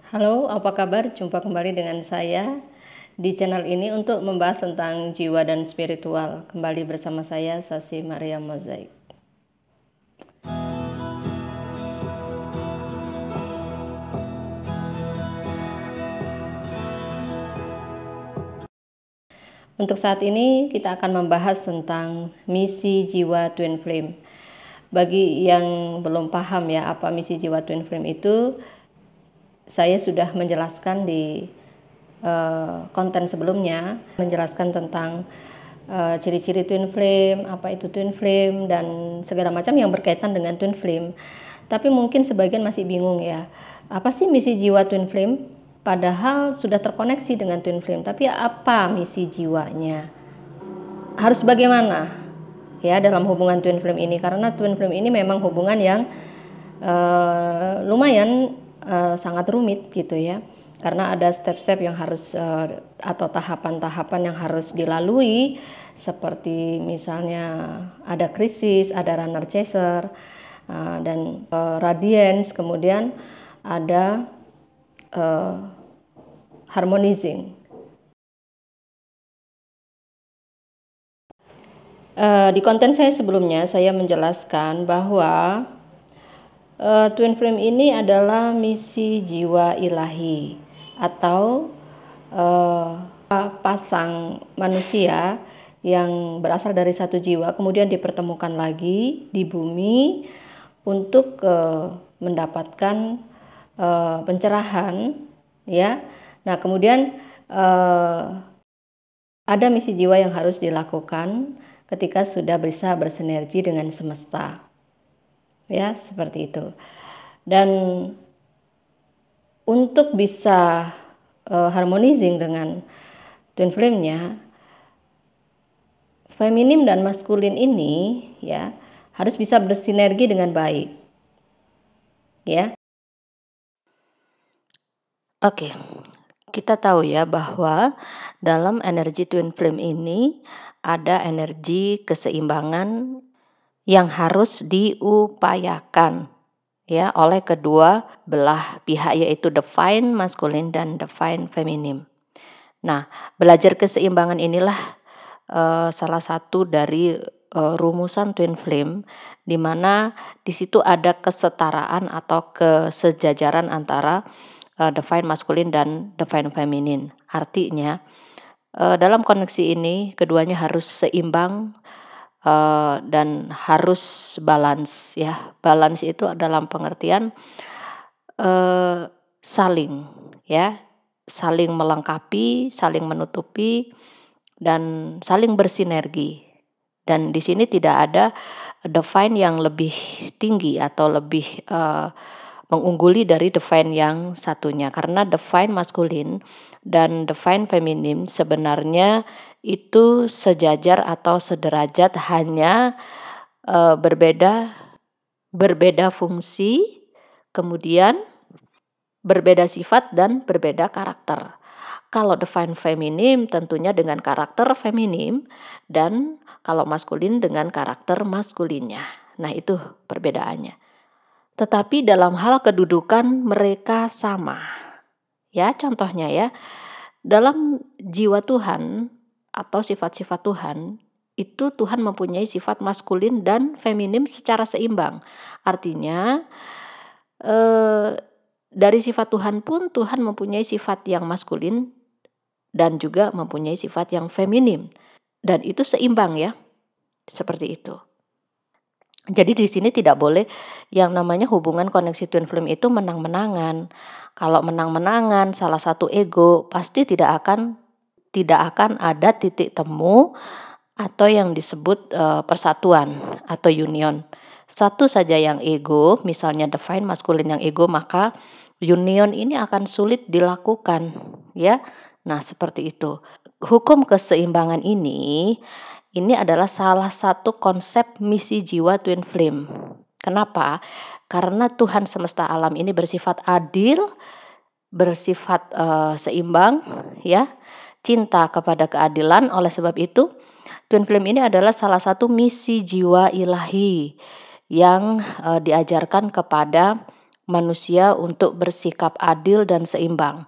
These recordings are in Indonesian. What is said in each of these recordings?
Halo, apa kabar? Jumpa kembali dengan saya di channel ini untuk membahas tentang jiwa dan spiritual. Kembali bersama saya, Sasi Maria Mozaik. Untuk saat ini kita akan membahas tentang misi jiwa Twin Flame. Bagi yang belum paham ya apa misi jiwa Twin Flame itu, saya sudah menjelaskan di konten sebelumnya, menjelaskan tentang ciri-ciri Twin Flame, apa itu Twin Flame, dan segala macam yang berkaitan dengan Twin Flame. Tapi mungkin sebagian masih bingung ya, apa sih misi jiwa Twin Flame? Padahal sudah terkoneksi dengan Twin Flame, tapi apa misi jiwanya? Harus bagaimana ya dalam hubungan Twin Flame ini? Karena Twin Flame ini memang hubungan yang lumayan sangat rumit gitu ya, karena ada step-step yang harus atau tahapan-tahapan yang harus dilalui, seperti misalnya ada krisis, ada runner chaser, dan radiance, kemudian ada harmonizing. Di konten saya sebelumnya saya menjelaskan bahwa Twin Flame ini adalah misi jiwa ilahi atau pasang manusia yang berasal dari satu jiwa kemudian dipertemukan lagi di bumi untuk mendapatkan pencerahan ya. Nah, kemudian ada misi jiwa yang harus dilakukan ketika sudah bisa bersinergi dengan semesta. Ya, seperti itu. Dan untuk bisa harmonizing dengan Twin Flame-nya, feminim dan maskulin ini ya harus bisa bersinergi dengan baik. Ya. Oke. Kita tahu ya bahwa dalam energi Twin Flame ini ada energi keseimbangan yang harus diupayakan ya oleh kedua belah pihak, yaitu divine maskulin dan divine feminim. Nah, belajar keseimbangan inilah salah satu dari rumusan Twin Flame, di mana di situ ada kesetaraan atau kesejajaran antara divine maskulin dan divine feminin. Artinya dalam koneksi ini keduanya harus seimbang dan harus balance ya. Balance itu dalam pengertian saling ya, saling melengkapi, saling menutupi, dan saling bersinergi. Dan di sini tidak ada divine yang lebih tinggi atau lebih mengungguli dari divine yang satunya, karena divine maskulin dan divine feminim sebenarnya itu sejajar atau sederajat, hanya berbeda fungsi, kemudian berbeda sifat dan berbeda karakter. Kalau divine feminim tentunya dengan karakter feminim, dan kalau maskulin dengan karakter maskulinnya. Nah, itu perbedaannya. Tetapi dalam hal kedudukan mereka sama. Ya, contohnya ya, dalam jiwa Tuhan atau sifat-sifat Tuhan, itu Tuhan mempunyai sifat maskulin dan feminim secara seimbang. Artinya dari sifat Tuhan pun Tuhan mempunyai sifat yang maskulin dan juga mempunyai sifat yang feminim. Dan itu seimbang ya. Seperti itu. Jadi di sini tidak boleh yang namanya hubungan koneksi Twin Flame itu menang-menangan. Kalau menang-menangan salah satu ego, pasti tidak akan ada titik temu atau yang disebut persatuan atau union. Satu saja yang ego, misalnya divine maskulin yang ego, maka union ini akan sulit dilakukan ya. Nah, seperti itu. Hukum keseimbangan ini adalah salah satu konsep misi jiwa Twin Flame. Kenapa? Karena Tuhan semesta alam ini bersifat adil, bersifat seimbang, ya, cinta kepada keadilan. Oleh sebab itu, Twin Flame ini adalah salah satu misi jiwa ilahi yang diajarkan kepada manusia untuk bersikap adil dan seimbang,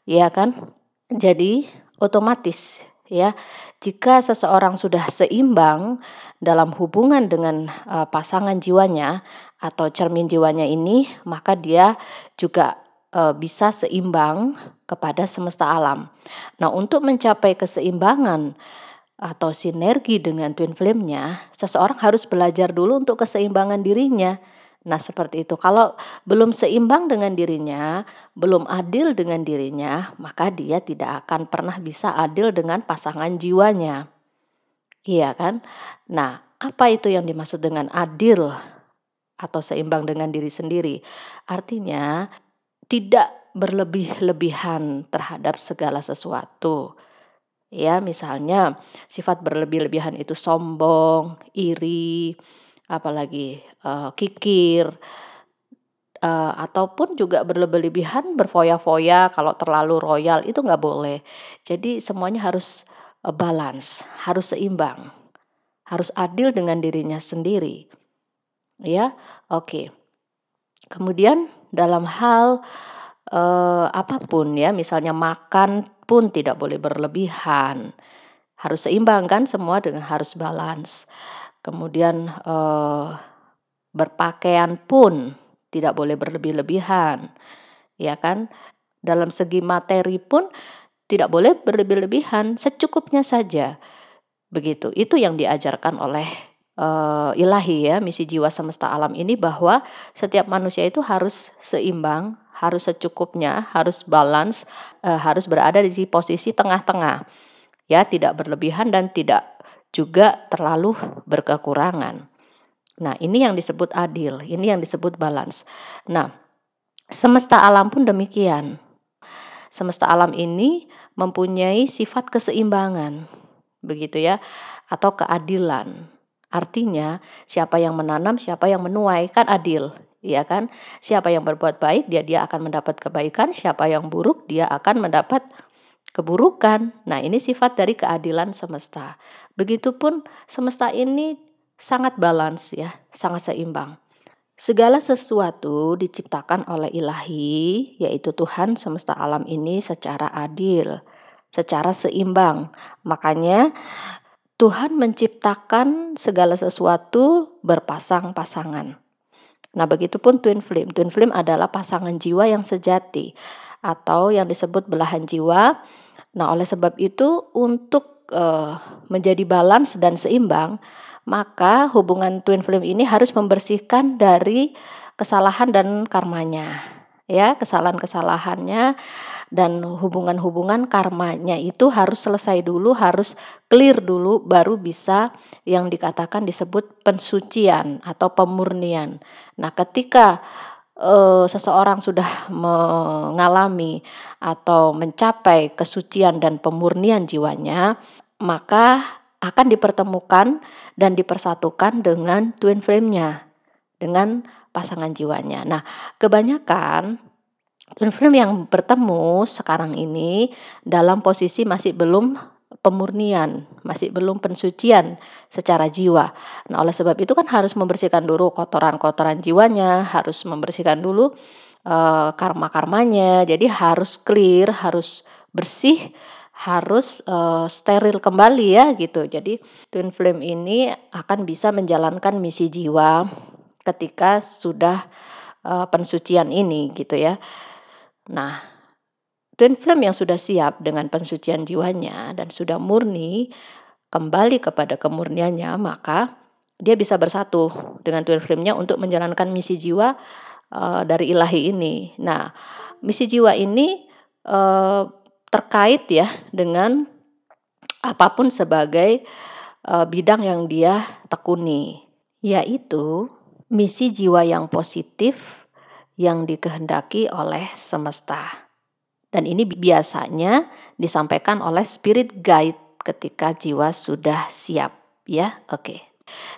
ya kan? Jadi otomatis ya, jika seseorang sudah seimbang dalam hubungan dengan pasangan jiwanya atau cermin jiwanya ini, maka dia juga bisa seimbang kepada semesta alam. Nah, untuk mencapai keseimbangan atau sinergi dengan twin flame-nya, seseorang harus belajar dulu untuk keseimbangan dirinya. Nah, seperti itu. Kalau belum seimbang dengan dirinya, belum adil dengan dirinya, maka dia tidak akan pernah bisa adil dengan pasangan jiwanya. Iya kan? Nah, apa itu yang dimaksud dengan adil atau seimbang dengan diri sendiri? Artinya, tidak berlebih-lebihan terhadap segala sesuatu. Ya, misalnya sifat berlebih-lebihan itu sombong, iri, apalagi kikir, ataupun juga berlebih-lebihan berfoya-foya kalau terlalu royal itu nggak boleh. Jadi semuanya harus balance, harus seimbang, harus adil dengan dirinya sendiri. Ya, oke. Kemudian dalam hal apapun ya, misalnya makan pun tidak boleh berlebihan. Harus seimbang kan semua dengan harus balance. Kemudian berpakaian pun tidak boleh berlebih-lebihan, ya kan? Dalam segi materi pun tidak boleh berlebih-lebihan, secukupnya saja. Begitu. Itu yang diajarkan oleh ilahi ya, misi jiwa semesta alam ini, bahwa setiap manusia itu harus seimbang, harus secukupnya, harus balance, harus berada di posisi tengah-tengah. Ya, tidak berlebihan dan tidak juga terlalu berkekurangan. Nah, ini yang disebut adil, ini yang disebut balance. Nah, semesta alam pun demikian. Semesta alam ini mempunyai sifat keseimbangan, begitu ya, atau keadilan. Artinya, siapa yang menanam, siapa yang menuai, kan adil, ya kan? Siapa yang berbuat baik, dia akan mendapat kebaikan, siapa yang buruk, dia akan mendapat keburukan. Nah, ini sifat dari keadilan semesta. Begitupun semesta ini sangat balance ya, sangat seimbang. Segala sesuatu diciptakan oleh ilahi, yaitu Tuhan semesta alam ini secara adil, secara seimbang. Makanya Tuhan menciptakan segala sesuatu berpasang-pasangan. Nah, begitupun twin flame. Twin flame adalah pasangan jiwa yang sejati atau yang disebut belahan jiwa. Nah, oleh sebab itu untuk menjadi balance dan seimbang, maka hubungan twin flame ini harus membersihkan dari kesalahan dan karmanya. Ya, kesalahan-kesalahannya dan hubungan-hubungan karmanya itu harus selesai dulu, harus clear dulu, baru bisa yang dikatakan disebut pensucian atau pemurnian. Nah, ketika seseorang sudah mengalami atau mencapai kesucian dan pemurnian jiwanya, maka akan dipertemukan dan dipersatukan dengan twin flame-nya, dengan pasangan jiwanya. Nah, kebanyakan twin flame yang bertemu sekarang ini dalam posisi masih belum pemurnian, masih belum pensucian secara jiwa. Nah, oleh sebab itu kan harus membersihkan dulu kotoran-kotoran jiwanya, harus membersihkan dulu karma-karmanya. Jadi harus clear, harus bersih, harus steril kembali ya gitu. Jadi twin flame ini akan bisa menjalankan misi jiwa ketika sudah pensucian ini gitu ya. Nah, twin flame yang sudah siap dengan pensucian jiwanya dan sudah murni kembali kepada kemurniannya, maka dia bisa bersatu dengan twin flame-nya untuk menjalankan misi jiwa dari ilahi ini. Nah, misi jiwa ini terkait ya dengan apapun sebagai bidang yang dia tekuni, yaitu misi jiwa yang positif yang dikehendaki oleh semesta. Dan ini biasanya disampaikan oleh spirit guide ketika jiwa sudah siap, ya. Oke.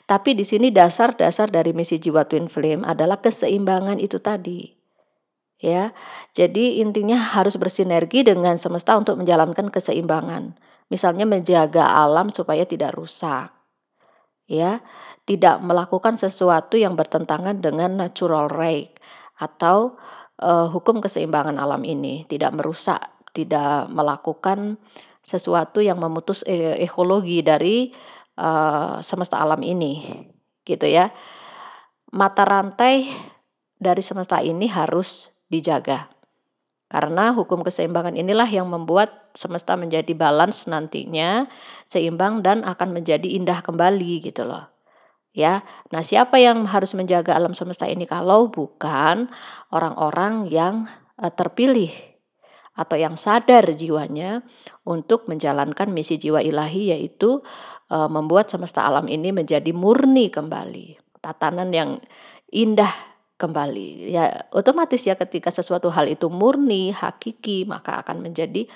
Tapi di sini dasar-dasar dari misi jiwa twin flame adalah keseimbangan itu tadi. Ya. Jadi intinya harus bersinergi dengan semesta untuk menjalankan keseimbangan. Misalnya menjaga alam supaya tidak rusak. Ya, tidak melakukan sesuatu yang bertentangan dengan natural right atau hukum keseimbangan alam ini, tidak merusak, tidak melakukan sesuatu yang memutus ekologi dari semesta alam ini, gitu ya. Mata rantai dari semesta ini harus dijaga. Karena hukum keseimbangan inilah yang membuat semesta menjadi balance nantinya, seimbang dan akan menjadi indah kembali gitu loh. Ya. Nah, siapa yang harus menjaga alam semesta ini kalau bukan orang-orang yang terpilih atau yang sadar jiwanya untuk menjalankan misi jiwa ilahi, yaitu membuat semesta alam ini menjadi murni kembali, tatanan yang indah kembali. Ya, otomatis ya ketika sesuatu hal itu murni, hakiki, maka akan menjadi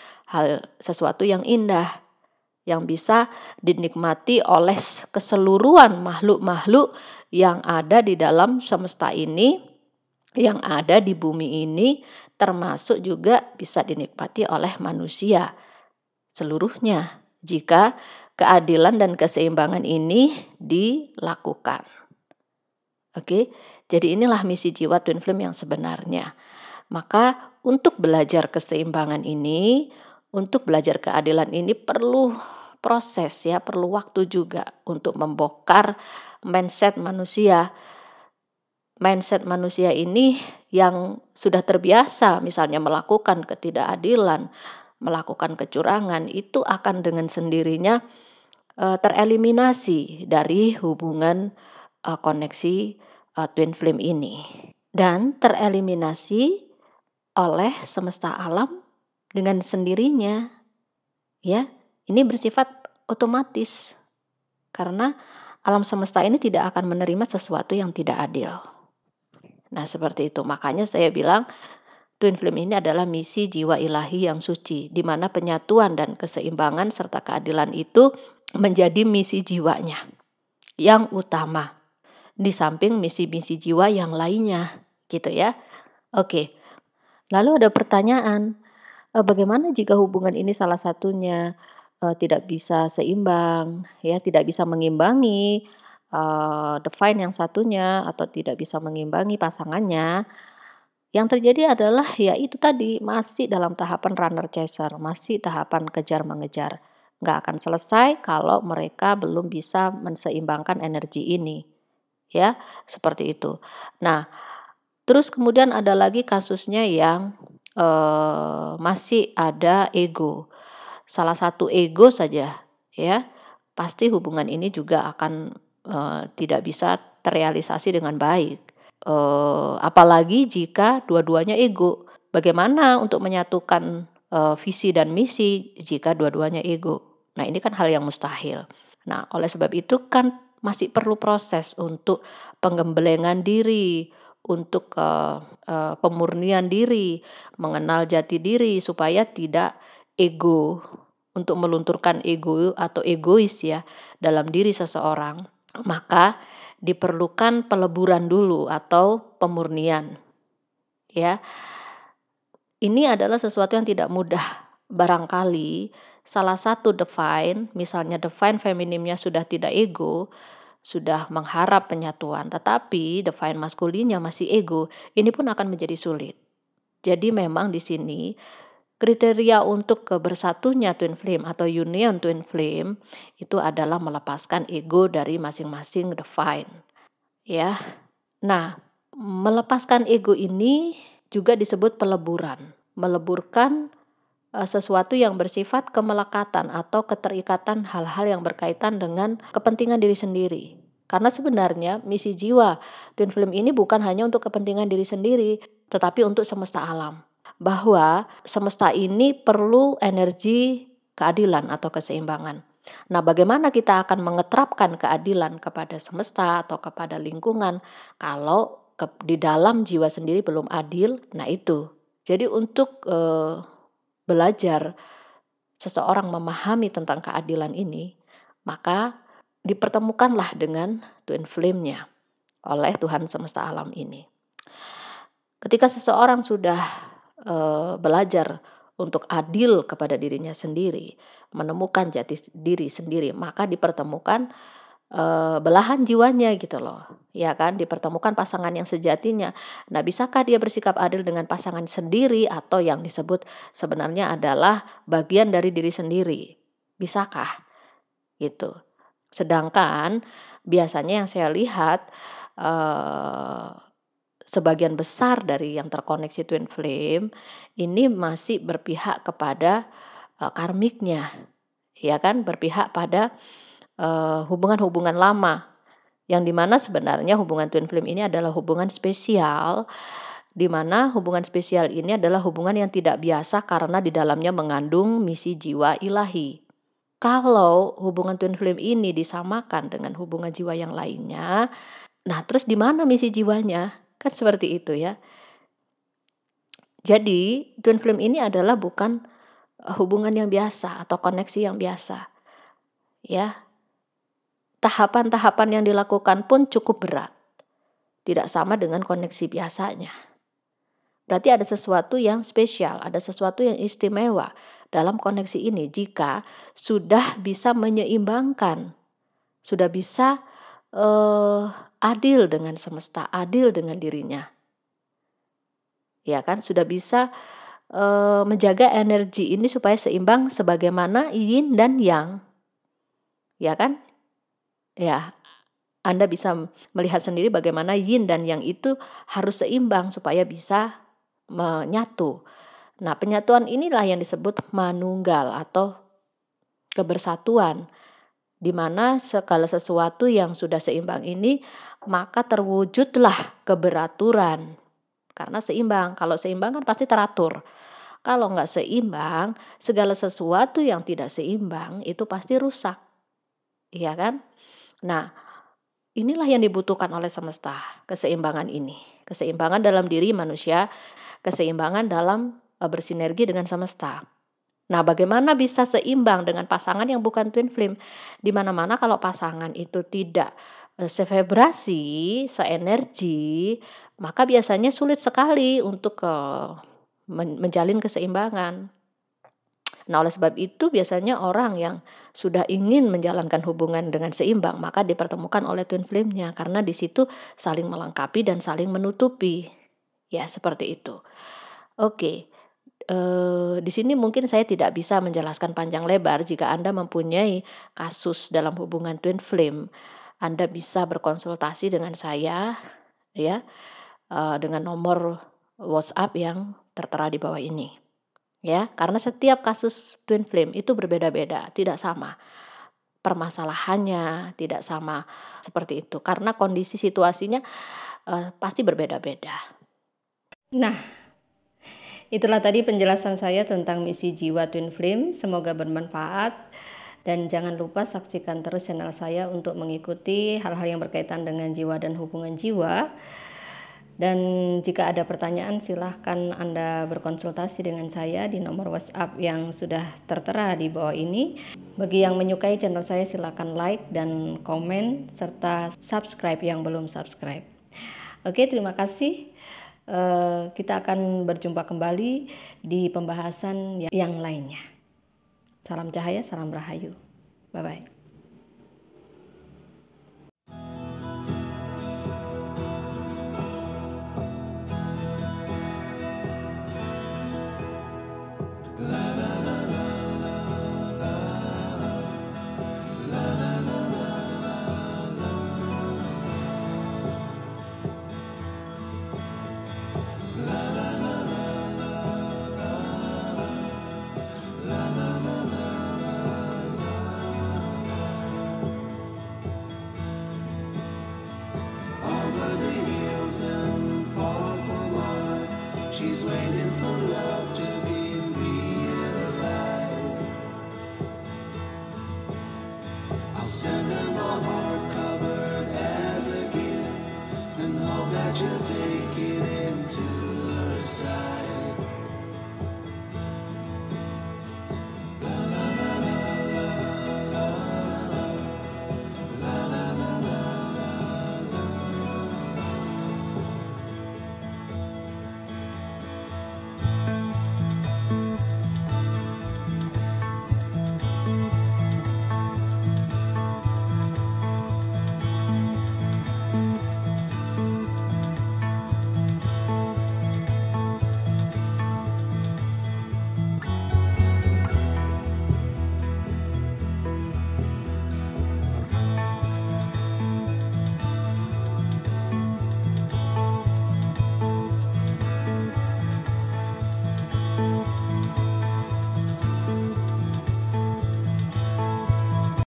sesuatu yang indah, yang bisa dinikmati oleh keseluruhan makhluk-makhluk yang ada di dalam semesta ini, yang ada di bumi ini, termasuk juga bisa dinikmati oleh manusia seluruhnya jika keadilan dan keseimbangan ini dilakukan. Oke, jadi inilah misi jiwa Twin Flame yang sebenarnya. Maka untuk belajar keseimbangan ini, untuk belajar keadilan ini perlu proses ya, perlu waktu juga untuk membongkar mindset manusia. Mindset manusia ini yang sudah terbiasa misalnya melakukan ketidakadilan, melakukan kecurangan, itu akan dengan sendirinya tereliminasi dari hubungan koneksi Twin Flame ini. Dan tereliminasi oleh semesta alam dengan sendirinya. Ya, ini bersifat otomatis. Karena alam semesta ini tidak akan menerima sesuatu yang tidak adil. Nah, seperti itu. Makanya saya bilang Twin Flame ini adalah misi jiwa ilahi yang suci, di mana penyatuan dan keseimbangan serta keadilan itu menjadi misi jiwanya yang utama, di samping misi-misi jiwa yang lainnya, gitu ya. Oke, lalu ada pertanyaan, bagaimana jika hubungan ini salah satunya tidak bisa seimbang, ya, tidak bisa mengimbangi divine yang satunya atau tidak bisa mengimbangi pasangannya? Yang terjadi adalah ya itu tadi, masih dalam tahapan runner chaser, masih tahapan kejar mengejar. Nggak akan selesai kalau mereka belum bisa menseimbangkan energi ini. Ya, seperti itu. Nah, terus kemudian ada lagi kasusnya yang masih ada ego. Salah satu ego saja ya, pasti hubungan ini juga akan tidak bisa terrealisasi dengan baik. Apalagi jika dua-duanya ego. Bagaimana untuk menyatukan visi dan misi jika dua-duanya ego? Nah, ini kan hal yang mustahil. Nah, oleh sebab itu kan masih perlu proses untuk penggembelengan diri, untuk pemurnian diri, mengenal jati diri supaya tidak ego, untuk melunturkan ego atau egois ya dalam diri seseorang. Maka diperlukan peleburan dulu atau pemurnian. Ya. Ini adalah sesuatu yang tidak mudah. Barangkali salah satu divine, misalnya divine femininnya sudah tidak ego, sudah mengharap penyatuan, tetapi divine maskulinnya masih ego, ini pun akan menjadi sulit. Jadi memang di sini kriteria untuk bersatunya Twin Flame atau union Twin Flame itu adalah melepaskan ego dari masing-masing divine. Ya. Nah, melepaskan ego ini juga disebut peleburan. Meleburkan sesuatu yang bersifat kemelekatan atau keterikatan hal-hal yang berkaitan dengan kepentingan diri sendiri. Karena sebenarnya misi jiwa Twin Flame ini bukan hanya untuk kepentingan diri sendiri, tetapi untuk semesta alam. Bahwa semesta ini perlu energi keadilan atau keseimbangan. Nah, bagaimana kita akan mengeterapkan keadilan kepada semesta atau kepada lingkungan kalau di dalam jiwa sendiri belum adil? Nah, itu. Jadi untuk belajar seseorang memahami tentang keadilan ini, maka dipertemukanlah dengan Twin Flame-nya oleh Tuhan semesta alam ini. Ketika seseorang sudah belajar untuk adil kepada dirinya sendiri, menemukan jati diri sendiri, maka dipertemukan belahan jiwanya gitu loh, ya kan, dipertemukan pasangan yang sejatinya. Nah, bisakah dia bersikap adil dengan pasangan sendiri atau yang disebut sebenarnya adalah bagian dari diri sendiri? Bisakah? Gitu. Sedangkan biasanya yang saya lihat eh, sebagian besar dari yang terkoneksi twin flame ini masih berpihak kepada karmiknya, ya kan, berpihak pada hubungan-hubungan lama, yang dimana sebenarnya hubungan twin flame ini adalah hubungan spesial, di mana hubungan spesial ini adalah hubungan yang tidak biasa karena di dalamnya mengandung misi jiwa ilahi. Kalau hubungan twin flame ini disamakan dengan hubungan jiwa yang lainnya, nah terus di mana misi jiwanya? Kan seperti itu ya. Jadi twin flame ini adalah bukan hubungan yang biasa atau koneksi yang biasa. Ya, tahapan-tahapan yang dilakukan pun cukup berat. Tidak sama dengan koneksi biasanya. Berarti ada sesuatu yang spesial, ada sesuatu yang istimewa dalam koneksi ini jika sudah bisa menyeimbangkan, sudah bisa adil dengan semesta, adil dengan dirinya. Ya kan, sudah bisa menjaga energi ini supaya seimbang sebagaimana yin dan yang. Ya kan? Ya, Anda bisa melihat sendiri bagaimana yin dan yang itu harus seimbang supaya bisa menyatu. Nah, penyatuan inilah yang disebut manunggal atau kebersatuan, di mana segala sesuatu yang sudah seimbang ini maka terwujudlah keberaturan. Karena seimbang, kalau seimbang kan pasti teratur. Kalau nggak seimbang, segala sesuatu yang tidak seimbang itu pasti rusak. Iya kan? Nah, inilah yang dibutuhkan oleh semesta, keseimbangan ini. Keseimbangan dalam diri manusia, keseimbangan dalam bersinergi dengan semesta. Nah, bagaimana bisa seimbang dengan pasangan yang bukan twin flame? Di mana-mana kalau pasangan itu tidak sevibrasi, seenergi, maka biasanya sulit sekali untuk menjalin keseimbangan. Nah, oleh sebab itu biasanya orang yang sudah ingin menjalankan hubungan dengan seimbang, maka dipertemukan oleh twin flame-nya karena di situ saling melengkapi dan saling menutupi. Ya, seperti itu. Oke. Di sini mungkin saya tidak bisa menjelaskan panjang lebar. Jika Anda mempunyai kasus dalam hubungan twin flame, Anda bisa berkonsultasi dengan saya, ya, dengan nomor WhatsApp yang tertera di bawah ini. Ya, karena setiap kasus twin flame itu berbeda-beda, tidak sama. Permasalahannya tidak sama seperti itu karena kondisi situasinya pasti berbeda-beda. Nah, itulah tadi penjelasan saya tentang misi jiwa twin flame. Semoga bermanfaat dan jangan lupa saksikan terus channel saya untuk mengikuti hal-hal yang berkaitan dengan jiwa dan hubungan jiwa. Dan jika ada pertanyaan silahkan Anda berkonsultasi dengan saya di nomor WhatsApp yang sudah tertera di bawah ini. Bagi yang menyukai channel saya silahkan like dan komen serta subscribe yang belum subscribe. Oke, terima kasih. Kita akan berjumpa kembali di pembahasan yang lainnya. Salam cahaya, salam rahayu. Bye-bye.